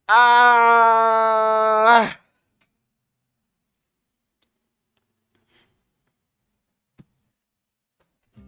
Ah,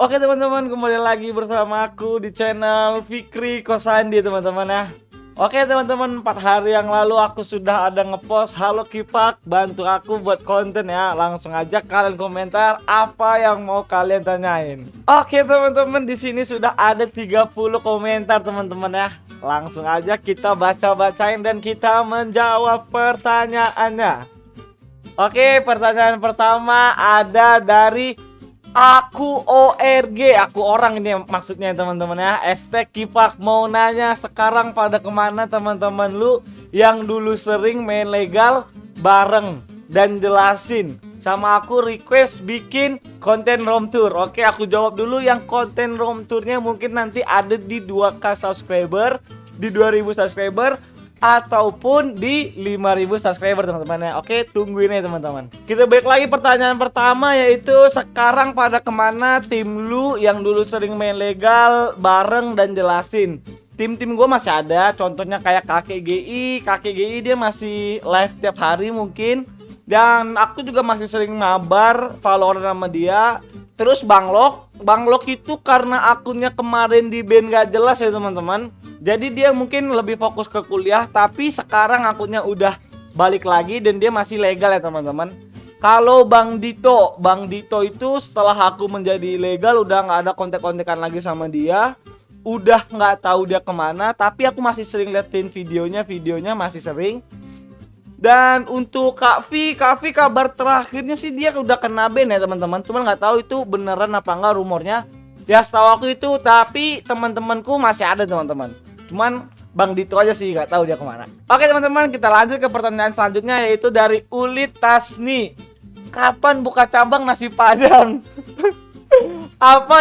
oke teman-teman, kembali lagi bersama aku di channel Fikri Kosandi teman-teman ya. Oke teman-teman, 4 hari yang lalu aku sudah ada ngepost halo Kipak, bantu aku buat konten ya. Langsung aja kalian komentar apa yang mau kalian tanyain. Oke teman-teman, di sini sudah ada 30 komentar teman-teman ya. Langsung aja kita baca-bacain dan kita menjawab pertanyaannya. Oke, pertanyaan pertama ada dari aku ORG, aku orang ini maksudnya teman-teman ya. Hashtag Kipak mau nanya sekarang pada kemana teman-teman lu yang dulu sering main legal bareng dan jelasin sama aku request bikin konten room tour. Oke, aku jawab dulu yang konten room tournya mungkin nanti ada di 2K subscriber, di 2000 subscriber ataupun di 5000 subscriber teman-teman ya. Oke, tungguin ya teman-teman. Kita balik lagi pertanyaan pertama, yaitu sekarang pada kemana tim lu yang dulu sering main legal bareng dan jelasin. Tim-tim gue masih ada, contohnya kayak kakek GI dia masih live tiap hari mungkin. Dan aku juga masih sering mabar Valorant sama dia. Terus Bang Lok itu karena akunnya kemarin di ban gak jelas ya teman-teman. Jadi dia mungkin lebih fokus ke kuliah, tapi sekarang akunnya udah balik lagi dan dia masih legal ya teman-teman. Kalau Bang Dito itu setelah aku menjadi legal udah nggak ada kontek-kontekan lagi sama dia. Udah nggak tahu dia kemana, tapi aku masih sering liatin videonya masih sering. Dan untuk Kak V kabar terakhirnya sih dia udah kena ban ya teman-teman. Cuman nggak tahu itu beneran apa enggak rumornya. Ya setahu aku itu, tapi teman-temanku masih ada teman-teman. Cuman Bang Dito aja sih nggak tahu dia kemana. Oke teman-teman, kita lanjut ke pertanyaan selanjutnya, yaitu dari Ulit Tasni. Kapan buka cabang nasi Padang? Apa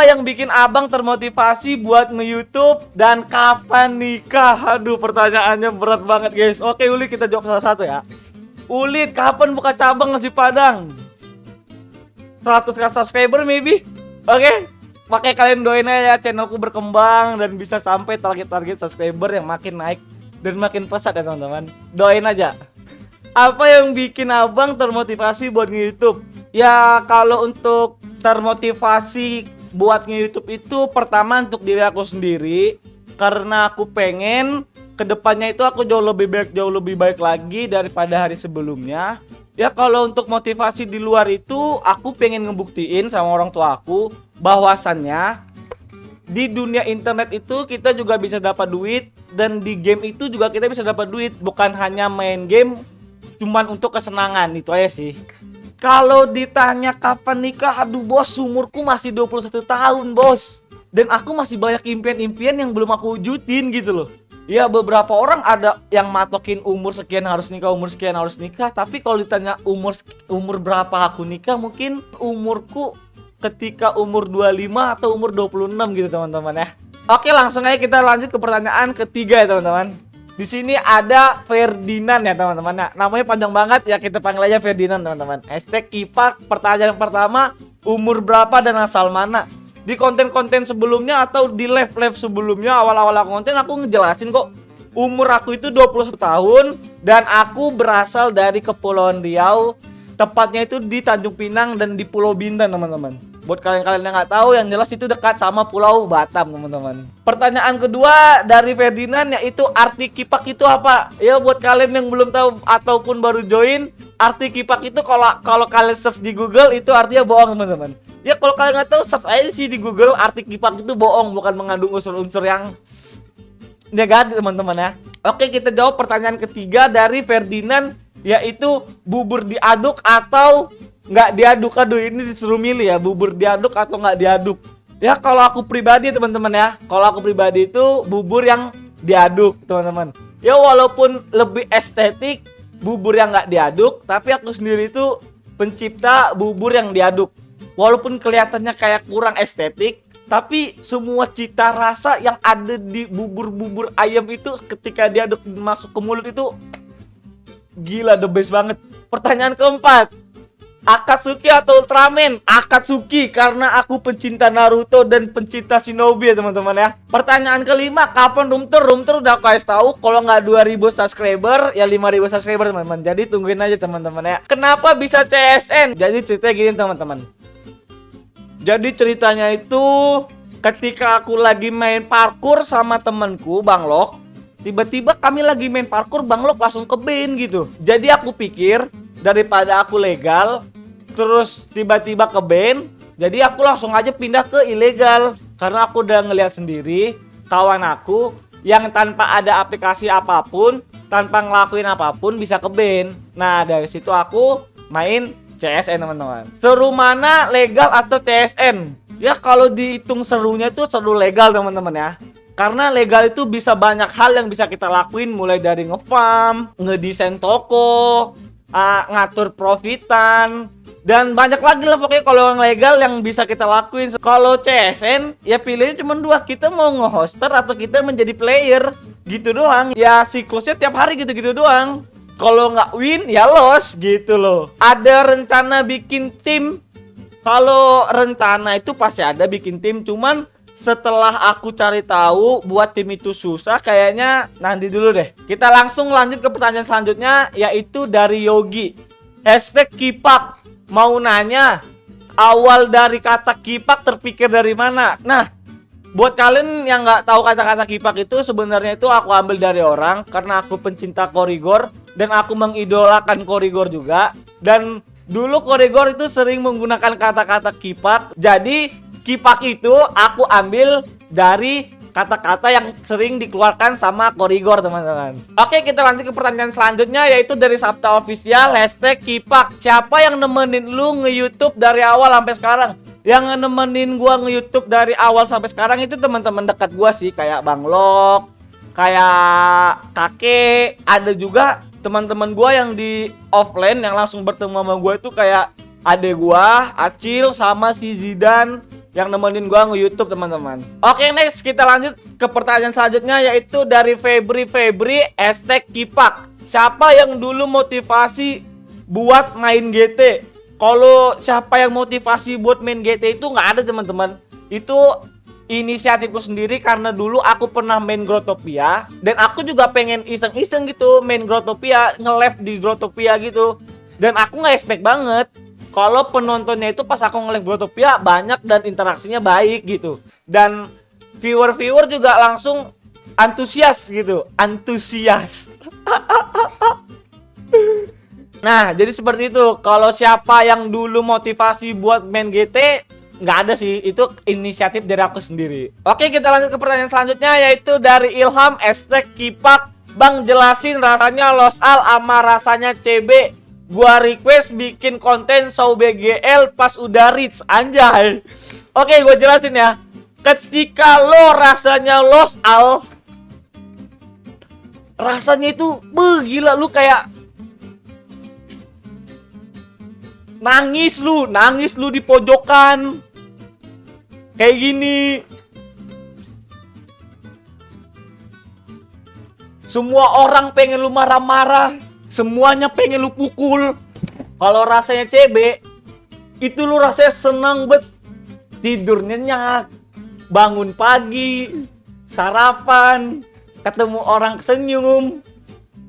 yang bikin abang termotivasi buat nge-YouTube, dan kapan nikah? Aduh, pertanyaannya berat banget guys. Oke Ulit, kita jawab satu-satu ya. Ulit, kapan buka cabang nasi Padang? 100k subscriber maybe. Oke, pakai kalian doain aja ya channelku berkembang dan bisa sampai target-target subscriber yang makin naik dan makin pesat ya teman-teman. Doain aja. Apa yang bikin abang termotivasi buat nge-YouTube? Ya kalau untuk termotivasi buat nge-YouTube itu pertama untuk diri aku sendiri, karena aku pengen kedepannya itu aku jauh lebih baik lagi daripada hari sebelumnya. Ya kalau untuk motivasi di luar itu aku pengen ngebuktiin sama orang tua aku bahwasannya di dunia internet itu kita juga bisa dapat duit, dan di game itu juga kita bisa dapat duit, bukan hanya main game cuman untuk kesenangan. Itu aja sih. Kalau ditanya kapan nikah, aduh bos, umurku masih 21 tahun bos, dan aku masih banyak impian-impian yang belum aku wujudin gitu loh. Ya beberapa orang ada yang matokin umur sekian harus nikah, umur sekian harus nikah. Tapi kalau ditanya umur berapa aku nikah, mungkin umurku ketika umur 25 atau umur 26 gitu teman-teman ya. Oke, langsung aja kita lanjut ke pertanyaan ketiga ya teman-teman. Di sini ada Ferdinand ya teman-teman. Nah, namanya panjang banget ya, kita panggil aja Ferdinand teman-teman. Hashtag Kipak, pertanyaan pertama, umur berapa dan asal mana? Di konten-konten sebelumnya atau di live-live sebelumnya, awal-awal konten aku ngejelasin kok. Umur aku itu 21 tahun dan aku berasal dari Kepulauan Riau. Tepatnya itu di Tanjung Pinang dan di Pulau Bintan teman-teman. Buat kalian-kalian yang nggak tahu, yang jelas itu dekat sama Pulau Batam teman-teman. Pertanyaan kedua dari Ferdinand, yaitu arti Kipak itu apa? Ya buat kalian yang belum tahu ataupun baru join, arti Kipak itu kalau kalian search di Google itu artinya bohong teman-teman. Ya kalau kalian nggak tahu, search aja sih di Google, arti Kipak itu bohong, bukan mengandung unsur-unsur yang negatif teman-teman ya. Oke, kita jawab pertanyaan ketiga dari Ferdinand, yaitu bubur diaduk atau nggak diaduk. Aduh, ini disuruh milih ya, bubur diaduk atau nggak diaduk. Ya kalau aku pribadi teman-teman ya, kalau aku pribadi itu bubur yang diaduk teman-teman. Ya walaupun lebih estetik bubur yang nggak diaduk, tapi aku sendiri itu pencipta bubur yang diaduk. Walaupun kelihatannya kayak kurang estetik, tapi semua cita rasa yang ada di bubur-bubur ayam itu ketika diaduk masuk ke mulut itu gila, the best banget. Pertanyaan keempat, Akatsuki atau Ultraman? Akatsuki, karena aku pencinta Naruto dan pencinta Shinobi ya teman-teman ya. Pertanyaan kelima, kapan room tour? Room tour udah aku kasih tahu, kalau nggak 2000 subscriber ya 5000 subscriber teman-teman. Jadi tungguin aja teman-teman ya. Kenapa bisa CSN? Jadi ceritanya gini teman-teman. Jadi ceritanya itu ketika aku lagi main parkour sama temanku Bang Lok, tiba-tiba kami lagi main parkour, Bang Lok langsung ke ban gitu. Jadi aku pikir daripada aku legal terus tiba-tiba ke ban, jadi aku langsung aja pindah ke ilegal. Karena aku udah ngeliat sendiri kawan aku yang tanpa ada aplikasi apapun, tanpa ngelakuin apapun bisa ke ban. Nah dari situ aku main CSN teman-teman. Seru mana, legal atau CSN? Ya kalau dihitung serunya itu seru legal teman-teman ya. Karena legal itu bisa banyak hal yang bisa kita lakuin, mulai dari nge-farm, ngedesain toko, ngatur profitan, dan banyak lagi lah pokoknya kalau yang legal yang bisa kita lakuin. Kalau CSN ya pilihnya cuma dua, kita mau nge-hoster atau kita menjadi player gitu doang. Ya siklusnya tiap hari gitu-gitu doang. Kalau nggak win ya loss gitu loh. Ada rencana bikin tim? Kalau rencana itu pasti ada bikin tim, cuman setelah aku cari tahu buat tim itu susah, kayaknya nanti dulu deh. Kita langsung lanjut ke pertanyaan selanjutnya, yaitu dari Yogi. #Kipak mau nanya, awal dari kata kipak terpikir dari mana? Nah, buat kalian yang nggak tahu kata-kata kipak itu, sebenarnya itu aku ambil dari orang karena aku pencinta Korigor dan aku mengidolakan Korigor juga. Dan dulu Korigor itu sering menggunakan kata-kata kipak. Jadi kipak itu aku ambil dari kata-kata yang sering dikeluarkan sama Korigor teman-teman. Oke, kita lanjut ke pertanyaan selanjutnya, yaitu dari Sabta Official. #Kipak, siapa yang nemenin lu nge-YouTube dari awal sampai sekarang? Yang nemenin gua nge-YouTube dari awal sampai sekarang itu teman-teman dekat gua sih, kayak Bang Lok, kayak kakek. Ada juga teman-teman gua yang di offline yang langsung bertemu sama gua itu kayak adek gua, Acil, sama si Zidan yang nemenin gua nge-YouTube teman-teman. Oke, next kita lanjut ke pertanyaan selanjutnya, yaitu dari Febri. #Kipak, siapa yang dulu motivasi buat main GT? Kalau siapa yang motivasi buat main GT itu nggak ada teman-teman. Itu inisiatifku sendiri karena dulu aku pernah main Growtopia dan aku juga pengen iseng-iseng gitu main Growtopia, nge-live di Growtopia gitu. Dan aku nggak expect banget kalau penontonnya itu pas aku nge-live Growtopia banyak dan interaksinya baik gitu. Dan viewer-viewer juga langsung antusias gitu. Antusias. Nah, jadi seperti itu. Kalau siapa yang dulu motivasi buat main GT, nggak ada sih. Itu inisiatif dari aku sendiri. Oke, kita lanjut ke pertanyaan selanjutnya, yaitu dari Ilham. #Kipak, Bang jelasin rasanya LOSAL sama rasanya CB. Gua request bikin konten show BGL pas udah reach, anjay. Oke, gua jelasin ya. Ketika lo rasanya LOSAL, rasanya itu gila, lu kayak nangis lu di pojokan kayak gini. Semua orang pengen lu marah-marah, semuanya pengen lu pukul. Kalau rasanya CB itu lu rasanya senang bet, tidur nyenyak, bangun pagi, sarapan, ketemu orang senyum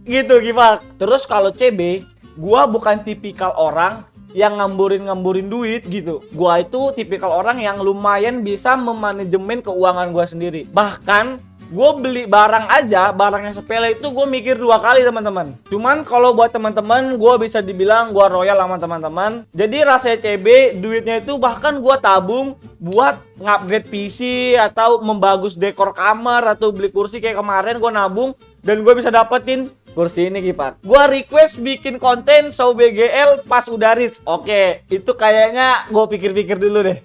gitu gimana. Terus kalau CB, gua bukan tipikal orang yang ngamburin duit gitu. Gua itu tipikal orang yang lumayan bisa memanajemen keuangan gua sendiri. Bahkan gua beli barang aja, barang yang sepele itu gua mikir 2 kali teman-teman. Cuman kalau buat teman-teman, gua bisa dibilang gua royal sama teman-teman. Jadi rasanya CB, duitnya itu bahkan gua tabung buat ngupgrade PC atau membagus dekor kamar atau beli kursi kayak kemarin gua nabung dan gua bisa dapetin kursi ini Kipak. Gua request bikin konten show BGL pas udah reach. Oke, itu kayaknya gua pikir-pikir dulu deh.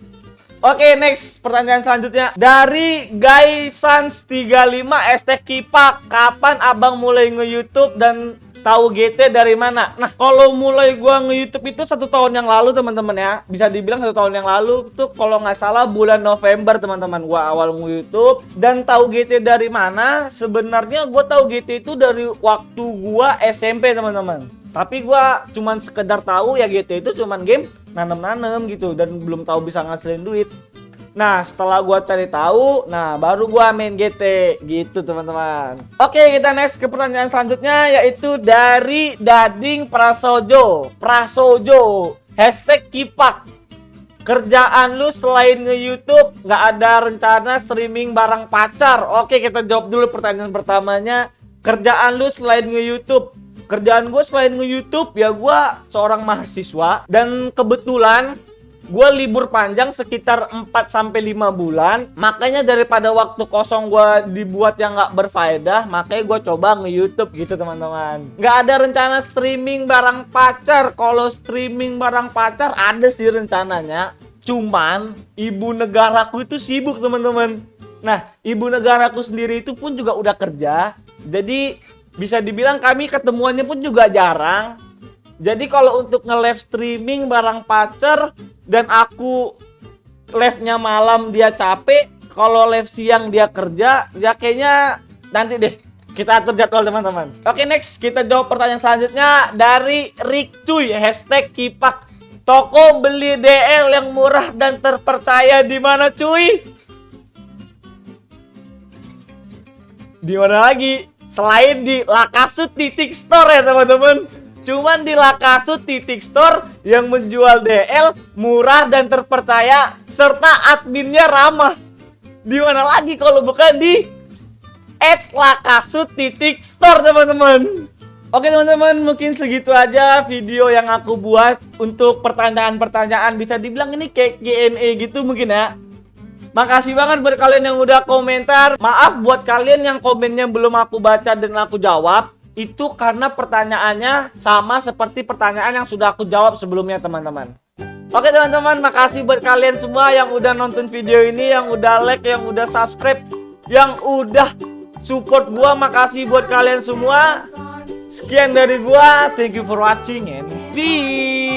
Oke, next pertanyaan selanjutnya dari Gaisans35. #Kipak, kapan abang mulai nge-YouTube dan tahu GT dari mana? Nah, kalau mulai gua nge-YouTube itu 1 tahun yang lalu teman-teman ya. Bisa dibilang 1 tahun yang lalu tuh, kalau nggak salah bulan November teman-teman gua awal nge-YouTube. Dan tahu GT dari mana? Sebenarnya gua tahu GT itu dari waktu gua SMP teman-teman. Tapi gua cuman sekedar tahu ya GTA itu cuman game nanem-nanem gitu dan belum tahu bisa ngasilin duit. Nah, setelah gua cari tahu, nah baru gua main GT gitu, teman-teman. Oke, kita next ke pertanyaan selanjutnya, yaitu dari Dading Prasojo. #Kipak. Kerjaan lu selain nge-YouTube nggak ada rencana streaming barang pacar? Oke, kita jawab dulu pertanyaan pertamanya. Kerjaan lu selain nge-YouTube? Kerjaan gue selain nge-YouTube ya gue seorang mahasiswa, dan kebetulan gue libur panjang sekitar 4-5 bulan. Makanya daripada waktu kosong gue dibuat yang gak berfaedah, makanya gue coba nge-YouTube gitu, teman-teman. Gak ada rencana streaming barang pacar. Kalau streaming barang pacar ada sih rencananya, cuman ibu negaraku itu sibuk, teman-teman. Nah, ibu negaraku sendiri itu pun juga udah kerja, jadi bisa dibilang kami ketemuannya pun juga jarang. Jadi kalau untuk nge-live streaming barang pacar dan aku live-nya malam dia capek, kalau live siang dia kerja, ya kayaknya nanti deh kita atur jadwal, teman-teman. Oke, next kita jawab pertanyaan selanjutnya dari Rick Cuy #Kipak. Toko beli DL yang murah dan terpercaya di mana, cuy? Di mana lagi? Selain di Lakasut.store ya, teman-teman. Cuman di Lakasut.store yang menjual DL murah dan terpercaya serta adminnya ramah. Di mana lagi kalau bukan di @Lakasut.store, teman-teman. Oke, teman-teman, mungkin segitu aja video yang aku buat untuk pertanyaan-pertanyaan, bisa dibilang ini kayak Q&A gitu mungkin ya. Makasih banget buat kalian yang udah komentar. Maaf buat kalian yang komennya belum aku baca dan aku jawab. Itu karena pertanyaannya sama seperti pertanyaan yang sudah aku jawab sebelumnya, teman-teman. Oke, teman-teman, makasih buat kalian semua yang udah nonton video ini, yang udah like, yang udah subscribe, yang udah support gua. Makasih buat kalian semua. Sekian dari gua. Thank you for watching and peace.